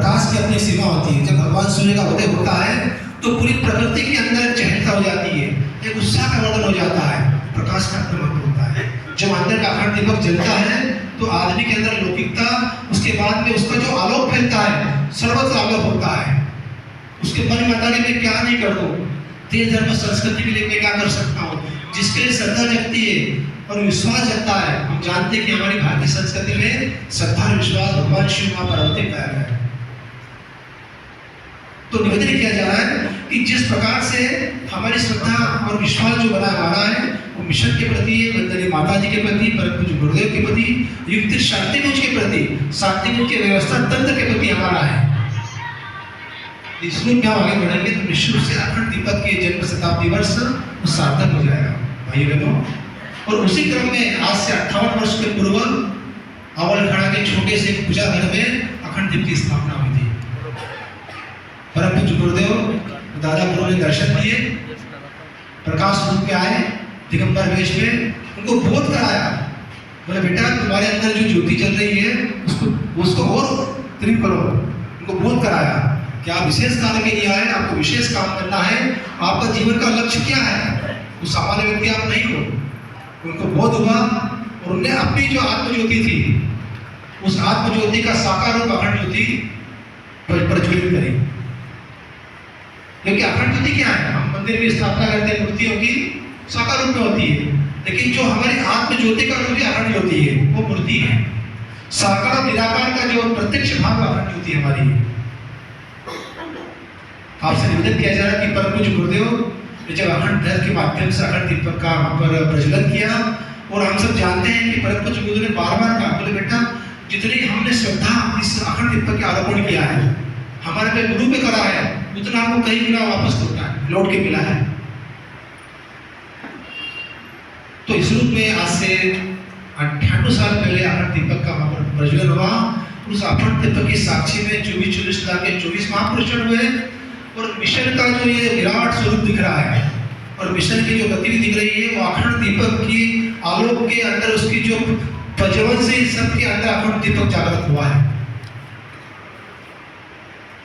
प्रकाश की अपनी सीमा होती है। जब भगवान सूर्य का उदय होता है तो पूरी प्रकृति के अंदर चहलता हो जाती है, एक उत्साह का वर्धन हो जाता है, प्रकाश का प्रभाव होता है। जब अंदर का अखंड दीपक जलता है तो आदमी के अंदर लौकिकता, उसके बाद में उसका जो आलोक फैलता है सर्वत्र आलोक होता है। उसके मन में आता है मैं क्या नहीं कर दूं, देश धर्म संस्कृति के लिए मैं क्या कर सकता हूँ। जिसके लिए श्रद्धा जगती है और विश्वास जगता है, हम जानते हैं कि हमारी भारतीय संस्कृति में श्रद्धा और विश्वास भगवान शिव मां पार्वती का है। तो निवेदन किया जा रहा है कि जिस प्रकार से हमारी श्रद्धा और विश्वास जो बना हमारा है वो मिशन के प्रति, वंदनीय माता जी के प्रति, परम पूज्य गुरुदेव के प्रति, युक्त शांति कुंज के प्रति, शांति कुंज के व्यवस्था तंत्र के प्रति हमारा है। इसमें क्या आगे बढ़ेंगे तो निश्चित रूप से अखंड दीपक के जन्म शताब्दी वर्ष सार्थक हो जाएगा भाई बहनों। और उसी क्रम में आज से 58 वर्ष के पूर्व अवलखड़ा के छोटे से पूजा घर में अखंड दीप की स्थापना हुई थी। परम पूज्य गुरुदेव दादा गुरु ने दर्शन दिए, प्रकाश रूप में आए, दिगंबर वेश में, उनको बोध कराया, बोले बेटा तुम्हारे अंदर जो ज्योति जल रही है उसको और तीव्र करो। उनको बोध कराया कि आप विशेष कार्य के लिए आए, आपको विशेष काम करना है, आपका जीवन का लक्ष्य क्या है, वो सामान्य व्यक्ति आप नहीं हो। उनको बोध हुआ और उन्हें अपनी जो आत्मज्योति थी उस आत्मज्योति का साकार रूप अखंड ज्योति प्रज्वलित करी। क्योंकि अखंड ज्योति क्या है, हम मंदिर में स्थापना करते हैं मूर्तियों की, साकार रूप में होती है, लेकिन जो हमारी आत्मज्योति का रूप अखंड ज्योति है वो मूर्ति है। साकार और निराकार का जो प्रत्यक्ष भाव अखंड ज्योति हमारी है। आपसे निवेदन किया जा रहा है कि परम पूज्य गुरुदेव ने जब अखंड दर्शन के माध्यम से अखंड दीपक का वहाँ पर प्रज्वलन किया, और हम सब जानते हैं कि परम पूज्य गुरुदेव ने बार बार कहा, बोले बेटा जितनी हमने श्रद्धा इस अखंड दीपक के आरोपण किया है, हमारे पे गुरु पे करा है, उतना हमको कहीं मिला वापस लौट के मिला है। तो इस रूप में आज से 98 साल पहले अखंड दीपक का वहाँ पर प्रज्वलन हुआ। उस अखंड दीपक की साक्षी में 24 लाख के 24 महापुरुष हुए, और मिशन का जो ये विराट स्वरूप दिख रहा है और मिशन की जो गति दिख रही है वो अखंड दीपक की आलोक के अंदर, उसकी जो प्रज्वलन से सबके अंदर अखंड दीपक जागृत हुआ है।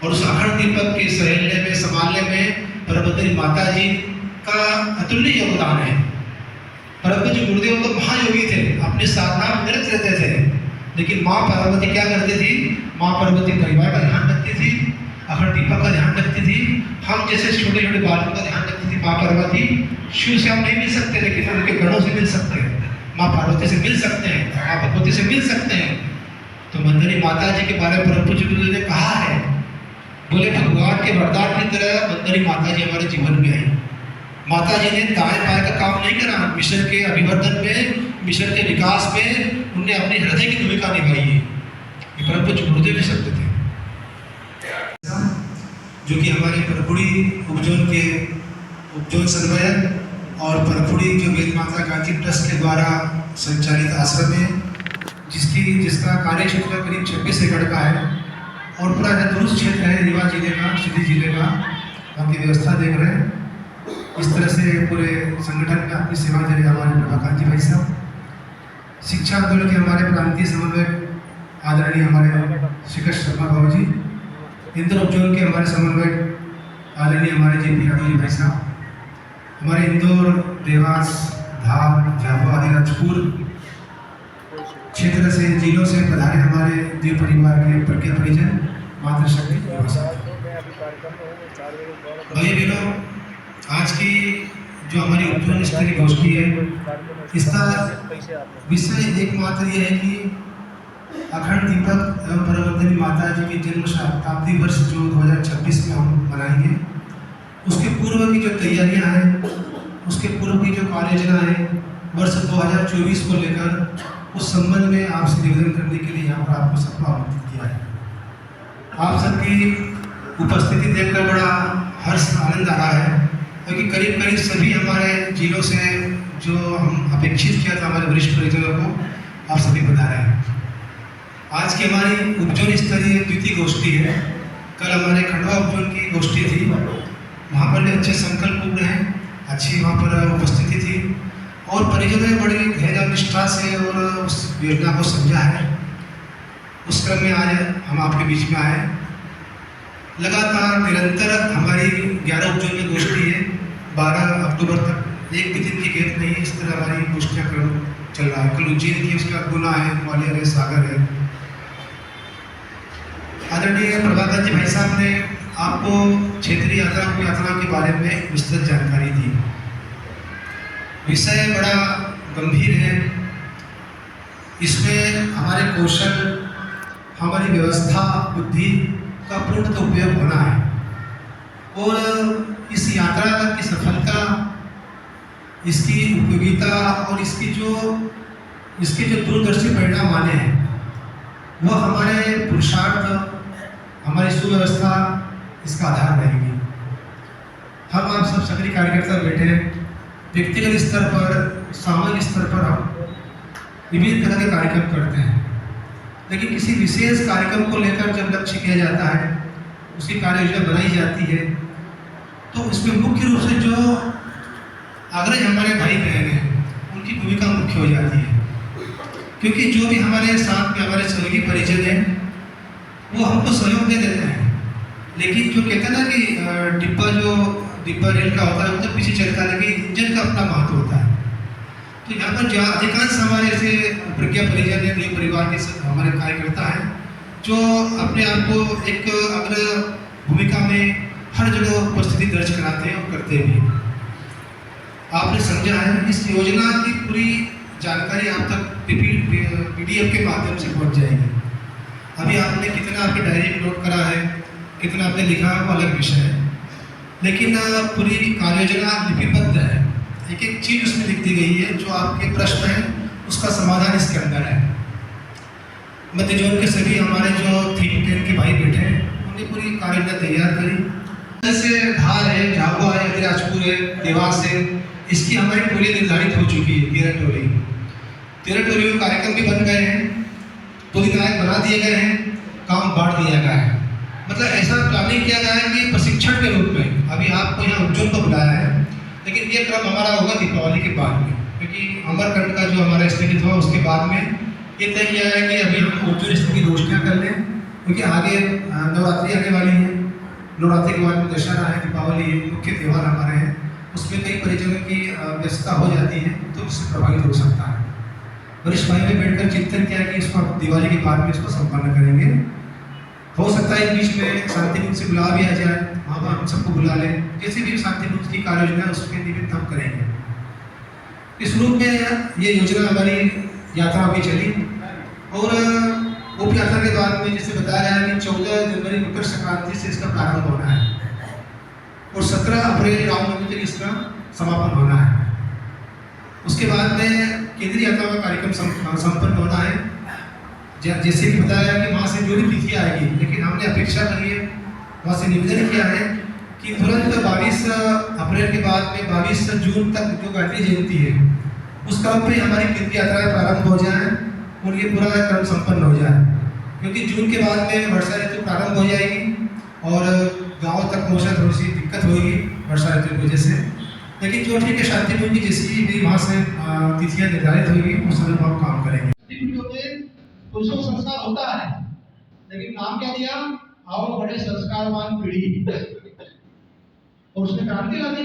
और उस अखंड दीपक के सहेलने में, संभालने में परमवंदनीय माता जी का अतुल्य योगदान है। परम पूज्य गुरुदेव तो महायोगी थे, अपने साधना में निरत रहते थे, लेकिन माँ पार्वती क्या करती थी, माँ पार्वती परिवार का ध्यान रखती थी, अखंड दीपक का ध्यान रखती थी। हम जैसे छोटे छोटे बालकों का ध्यान रखती थी। माँ पार्वती शिव से हम नहीं मिल सकते, लेकिन उनके गणों से मिल सकते हैं, माँ पार्वती से मिल सकते हैं, माँ भगवती से मिल सकते हैं। तो वंदनीय माता जी के बारे में परम पूज्य गुरुदेव ने कहा है, बोले भगवान के वरदान की तरह वंदनीय माता जी हमारे जीवन में आई। माता जी ने दाएं बाएं का काम नहीं करा, मिशन के अभिवर्धन में, मिशन के विकास में उन्होंने अपने हृदय की भूमिका निभाई है। ये परम पूज्य गुरुदेव के शब्द थे, जो कि हमारे परखुड़ी उपजोन के उपजोन समन्वयक और परखुड़ी जो वेद माता गांधी ट्रस्ट के द्वारा संचालित आश्रम है, जिसका कार्य क्षेत्र करीब 26 एकड़ का है, और पूरा दुरुस्त क्षेत्र है रीवा जिले का, सिद्धि जिले का, वहाँ की व्यवस्था देख रहे हैं। इस तरह से पूरे संगठन में अपनी सेवा दे रहे हमारे प्रभाकांत जी भाई साहब। शिक्षा आंदोलन के हमारे प्रांतीय समन्वयक आदरणीय हमारे श्रीकृष्ण शर्मा बाबू जी, इंदौर उपजोन के हमारे समन्वयक आदरणीय हमारे जी यादव जी भाई साहब, हमारे इंदौर, देवास, धार, झाबुआ आदि राजपुर क्षेत्र से, जिलों से पधारे हमारे देव परिवार के प्रज्ञ परिजन, मातृशक्ति भाई बहनों, आज की जो हमारी उपजोन स्तरीय गोष्ठी है, इसका विषय एकमात्र ये है कि अखंड दीपक एवं परमवंदनीय माता जी के जन्म शताब्दी वर्ष जो 2026 में हम मनाएंगे, उसके पूर्व की जो तैयारियां हैं, उसके पूर्व की जो कार्य योजना है वर्ष 2024 को लेकर, उस संबंध में आपसे निवेदन करने के लिए यहाँ पर आपको सबको आमंत्रित किया है। आप सबकी उपस्थिति देखकर बड़ा हर्ष आनंद आ रहा है, क्योंकि करीब करीब सभी हमारे जिलों से जो हम अपेक्षित किया था हमारे वरिष्ठ परिजनों को, आप सभी बता रहे हैं। आज की हमारी उपजोन स्तरीय द्वितीय गोष्ठी है। कल हमारे खंडवा उपजोन की गोष्ठी थी, वहाँ पर अच्छे संकल्प रहे, अच्छी वहाँ पर उपस्थिति थी, और परिजनों ने बड़ी धैर्य और निष्ठा से और उस योजना को समझा है। उस क्रम में आज हम आपके बीच में आए, लगातार निरंतर हमारी 11 जून में गोष्ठी है, 12 अक्टूबर तक एक भी दिन की गैप नहीं है। इस तरह हमारी गोष्ठियाँ चल रहा है। कल उज्जैन की उसका गुना है, ग्वालियर है, सागर है। आदरणीय प्रभाकर जी भाई साहब ने आपको क्षेत्रीय यात्रा के बारे में विस्तृत जानकारी दी। विषय बड़ा गंभीर है। इसमें हमारे कौशल, हमारी व्यवस्था, बुद्धि का पूर्णतः उपयोग होना है और इस यात्रा की सफलता, इसकी उपयोगिता और इसके जो दूरदर्शी परिणाम आने हैं वह हमारे पुरुषार्थ, हमारी सुव्यवस्था इसका आधार रहेगी। हम आप सब सभी कार्यकर्ता बैठे हैं, व्यक्तिगत स्तर पर, सामूहिक स्तर पर हम विभिन्न तरह के कार्यक्रम करते हैं, लेकिन किसी विशेष कार्यक्रम को लेकर जब लक्ष्य किया जाता है, उसकी कार्य योजना बनाई जाती है, तो उसमें मुख्य रूप से जो अग्रज हमारे भाई बहन हैं उनकी भूमिका मुख्य हो जाती है। क्योंकि जो भी हमारे साथ में हमारे सहयोगी परिजन हैं वो हमको सहयोग दे देते हैं, लेकिन जो कहते हैं ना कि डिब्बा रेल का होता है वो तो पीछे चलता है, लेकिन इंजन का अपना महत्व होता है। तो यहाँ पर जो अधिकांश हमारे ऐसे प्रज्ञा परिजन हैं, जो परिवार के हमारे कार्यकर्ता हैं, जो अपने आप को एक अग्र भूमिका में हर जगह उपस्थिति दर्ज कराते हैं और करते भी। आपने समझा है, इस योजना की पूरी जानकारी आप तक PDF के माध्यम से पहुँच जाएगी। अभी आपने कितना आपकी डायरी में नोट करा है, कितना आपने लिखा है वो अलग विषय है, लेकिन पूरी कार्य योजना लिपिबद्ध है। एक एक चीज़ उसमें लिख दी गई है। जो आपके प्रश्न है उसका समाधान इसके अंदर है। मध्य जोन के सभी हमारे जो थिंक टैंक के भाई बैठे हैं उन्होंने पूरी कार्य योजना तैयार करी। जैसे धार है, झाबुआ है, अलीराजपुर है, देवास है, इसकी हमारी टोली निर्धारित हो चुकी है। 13 टोली में कार्यक्रम भी बन गए हैं, टोली नायक बना दिए गए हैं, काम बांट दिया गया है। मतलब ऐसा प्लानिंग किया गया है कि प्रशिक्षण के रूप में अभी आपको यहाँ उज्जैन को बुलाया है, लेकिन ये क्रम हमारा होगा दीपावली के बाद में, क्योंकि अमरकंट का जो हमारा स्थगित हुआ उसके बाद में ये तय किया है कि अभी हम उज्जैन स्थिति की गोष्ठियाँ कर लें, क्योंकि आगे नवरात्रि आने वाली है। नवरात्रि के बाद में दशहरा है, दीपावली है, मुख्य त्यौहार हमारे हैं, उसमें कई परिजनों की व्यस्तता हो जाती है, तो इससे प्रभावित हो सकता है। वरिष्ठ भाई ने बैठकर चिंतन किया कि इसको दिवाली के बाद में इसको संपन्न करेंगे। हो सकता है इस बीच में शांति कुंज से बुला भी आ जाए, वहाँ पर हम सबको बुला लें। जैसे भी शांति कुंज की कार्य योजना है उसके निमित्त हम करेंगे। इस रूप में ये योजना हमारी यात्रा भी चली और उप यात्रा के बाद में जैसे बताया गया कि 14 जनवरी मकर संक्रांति से इसका प्रारंभ होना है और 17 अप्रैल रामनवमी तक इसका समापन होना है। उसके बाद में केंद्रीय यात्रा का कार्यक्रम संपन्न होना है। जैसे कि बताया कि वहाँ से जो भी तिथि आएगी, लेकिन हमने अपेक्षा करी है, वहाँ से निवेदन किया है कि तुरंत 22 अप्रैल के बाद में 22 जून तक जो गायत्री जयंती है उस क्रम पे हमारी केंद्रीय यात्राएं प्रारंभ हो जाए और ये पूरा क्रम संपन्न हो जाए, क्योंकि जून के बाद में वर्षा ऋतु प्रारंभ हो जाएगी और गाँव तक पहुँचना थोड़ी सी दिक्कत होगी वर्षा ऋतु की वजह से। लेकिन जो ठीक है शांति कुंज की जैसी भी वहाँ से तिथियाँ निर्धारित होगी उस समय हम काम करेंगे। पुरुषों संस्कार होता है, लेकिन नाम क्या दिया? आओ बड़े संस्कारवान पीढ़ी, और उसने क्रांति ला दी।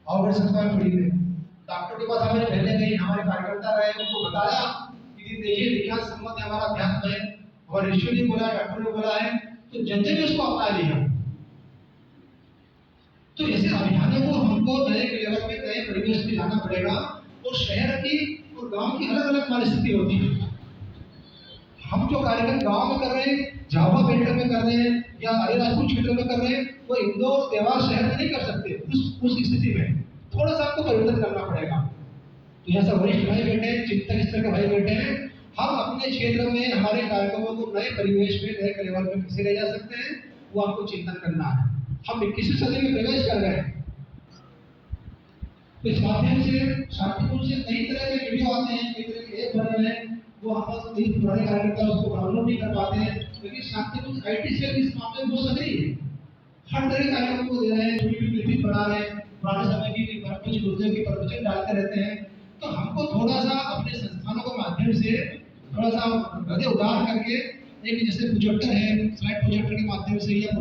आओ बड़े संस्कार पीढ़ी में डॉक्टर के पास हमें पहले गई, हमारे कार्यकर्ता रहे, उनको बताया कि देखिए विज्ञान संबंध हमारा अध्यात्म है, और ऋषि ने बोला, डॉक्टर ने बोला है, तो जनता ने उसको अपना लिया। तो ऐसे अभियानों को हमको नए लेवल में, नए परिवेश में लाना पड़ेगा। और शहर की और गांव की अलग अलग परिस्थिति होती है। हम जो कार्यक्रम गांव में कर रहे हैं, झाबुआ बेल्ट में कर रहे हैं या अलीराजपुर क्षेत्र में कर रहे हैं, वो इंदौर, देवास शहर में नहीं कर सकते। उस स्थिति में थोड़ा सा आपको परिवर्तन करना पड़ेगा। तो यहाँ से वरिष्ठ भाई बैठे हैं, चिंतक स्तर के भाई बैठे हैं, हम अपने क्षेत्र में हमारे कार्यक्रमों को नए परिवेश में, नए लेवल में कैसे ले जा सकते हैं, वो आपको चिंतन करना है। हम 21वीं सदी में प्रवेश कर रहे हैं, तो इस माध्यम से शांति कुंज से कई तरह के वीडियो आते हैं, कई तरह के ऐप बन रहे हैं, वो हम पुराने कार्यकर्ता उसको डाउनलोड नहीं कर पाते हैं, क्योंकि शांति कुंज IT सेल इस मामले में बहुत सक्रिय है। हर तरह के कार्यक्रम को दे रहे हैं, क्लिप बना रहे हैं, पुराने समय की कुछ गुरुदेव के प्रवचन डालते रहते हैं। तो हमको थोड़ा सा अपने संस्थानों के माध्यम से थोड़ा सा हृदय उदार करके, एक जैसे प्रोजेक्टर है, स्लाइड प्रोजेक्टर के माध्यम से या